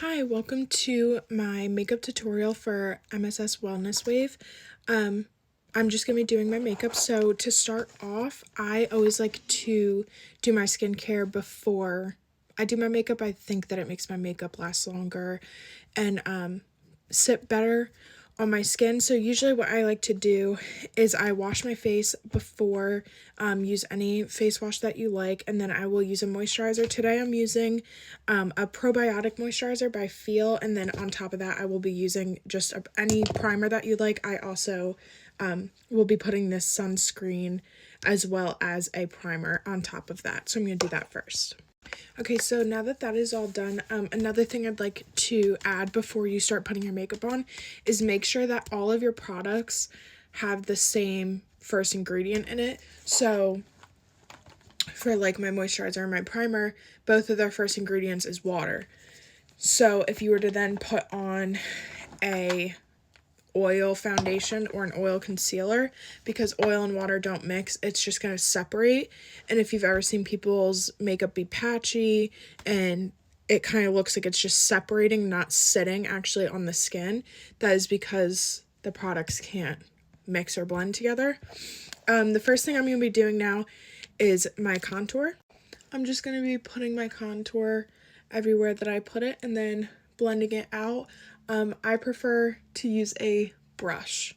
Hi, welcome to my makeup tutorial for MSS Wellness Wave. I'm just going to be doing my makeup. So to start off, I always like to do my skincare before I do my makeup. I think that it makes my makeup last longer and sit better on my skin. So usually what I like to do is I wash my face before, use any face wash that you like, and then I will use a moisturizer. Today I'm using a probiotic moisturizer by Feel, and then on top of that I will be using just any primer that you like. I also will be putting this sunscreen as well as a primer on top of that. So I'm going to do that first. Okay, so now that that is all done, another thing I'd like to add before you start putting your makeup on is make sure that all of your products have the same first ingredient in it. So for like my moisturizer and my primer, both of their first ingredients is water. So if you were to then put on a oil foundation or an oil concealer, because oil and water don't mix, it's just going to separate. And if you've ever seen people's makeup be patchy and it kind of looks like it's just separating, not sitting actually on the skin, that is because the products can't mix or blend together. The first thing I'm going to be doing now is my contour. I'm just going to be putting my contour everywhere that I put it and then blending it out. I prefer to use a brush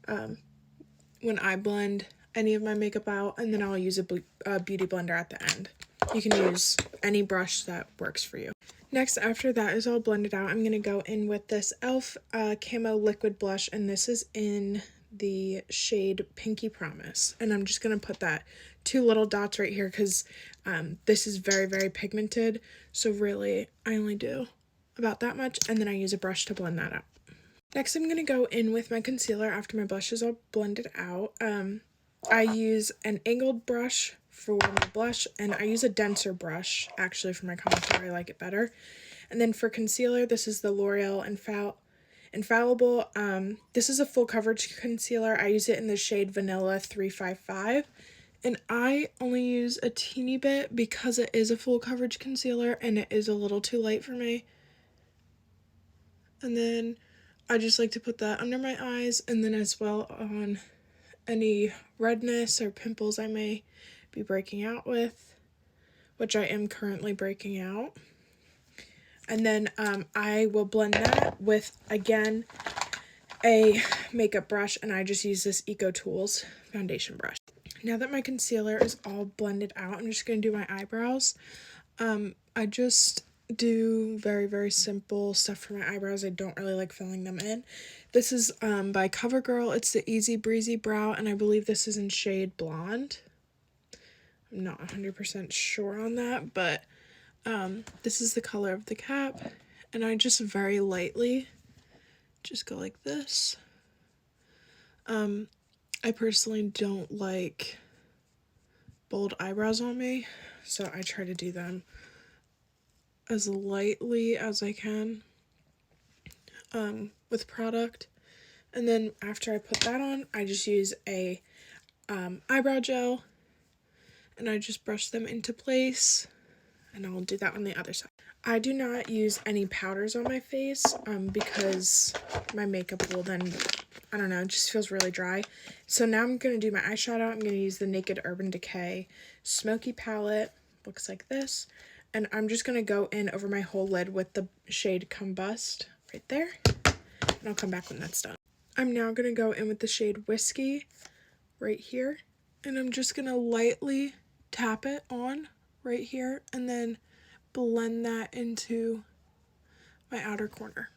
when I blend any of my makeup out, and then I'll use a beauty blender at the end. You can use any brush that works for you. Next, after that is all blended out, I'm going to go in with this e.l.f. Camo Liquid Blush, and this is in the shade Pinky Promise. And I'm just going to put that 2 little dots right here because this is very, very pigmented. So really, I only do about that much, and then I use a brush to blend that out. Next, I'm going to go in with my concealer after my blush is all blended out. I use an angled brush for my blush, and I use a denser brush actually for my contour. I like it better. And then for concealer, this is the L'Oreal Infallible. This is a full coverage concealer. I use it in the shade Vanilla 355. And I only use a teeny bit because it is a full coverage concealer and it is a little too light for me. And then I just like to put that under my eyes and then as well on any redness or pimples I may be breaking out with, which I am currently breaking out. And then I will blend that with, again, a makeup brush, and I just use this Eco Tools foundation brush. Now that my concealer is all blended out, I'm just going to do my eyebrows. I just do very, very simple stuff for my eyebrows. I don't really like filling them in. This is by CoverGirl. It's the Easy Breezy Brow, and I believe this is in shade Blonde. I'm not 100% sure on that, but this is the color of the cap, and I just very lightly just go like this. I personally don't like bold eyebrows on me, so I try to do them as lightly as I can with product. And then after I put that on, I just use a eyebrow gel, and I just brush them into place, and I'll do that on the other side. I do not use any powders on my face because my makeup will then, I don't know, it just feels really dry. So now I'm going to do my eyeshadow. I'm going to use the Naked Urban Decay Smoky Palette. Looks like this. And I'm just going to go in over my whole lid with the shade Combust right there. And I'll come back when that's done. I'm now going to go in with the shade Whiskey right here. And I'm just going to lightly tap it on right here and then blend that into my outer corner.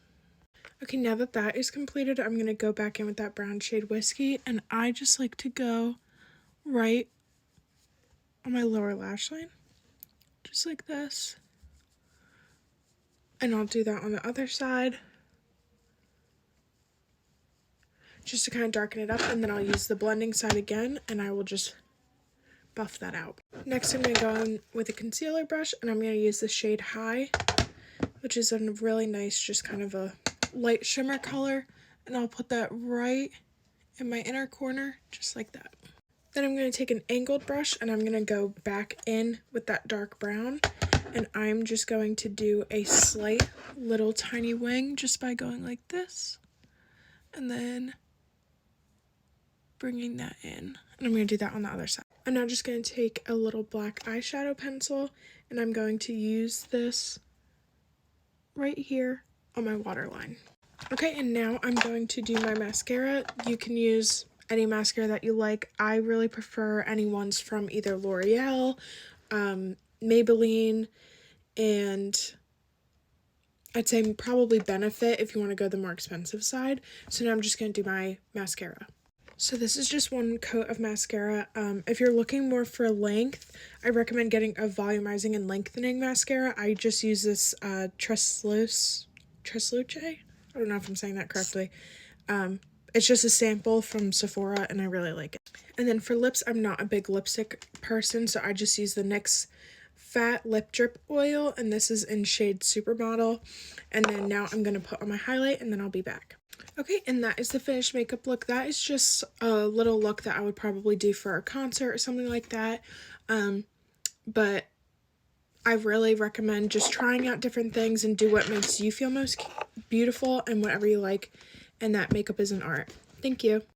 Okay, now that that is completed, I'm going to go back in with that brown shade Whiskey, and I just like to go right on my lower lash line, just like this. And I'll do that on the other side, just to kind of darken it up, and then I'll use the blending side again, and I will just buff that out. Next, I'm going to go in with a concealer brush, and I'm going to use the shade High, which is a really nice, just kind of a light shimmer color, and I'll put that right in my inner corner, just like that. Then I'm going to take an angled brush, and I'm going to go back in with that dark brown, And I'm just going to do a slight little tiny wing just by going like this. And then bringing that in. And I'm going to do that on the other side. I'm now just going to take a little black eyeshadow pencil and I'm going to use this right here on my waterline. Okay, and now I'm going to do my mascara. You can use any mascara that you like. I really prefer any ones from either L'Oreal, Maybelline, and I'd say probably Benefit if you want to go the more expensive side. So now I'm just going to do my mascara. So this is just one coat of mascara. If you're looking more for length, I recommend getting a volumizing and lengthening mascara. I just use this Tresluce. I don't know if I'm saying that correctly. It's just a sample from Sephora and I really like it. And then for lips, I'm not a big lipstick person, so I just use the NYX Fat Lip Drip Oil, and this is in shade Supermodel. And then now I'm going to put on my highlight and then I'll be back. Okay, and that is the finished makeup look. That is just a little look that I would probably do for a concert or something like that. But I really recommend just trying out different things and do what makes you feel most beautiful and whatever you like. And that makeup is an art. Thank you.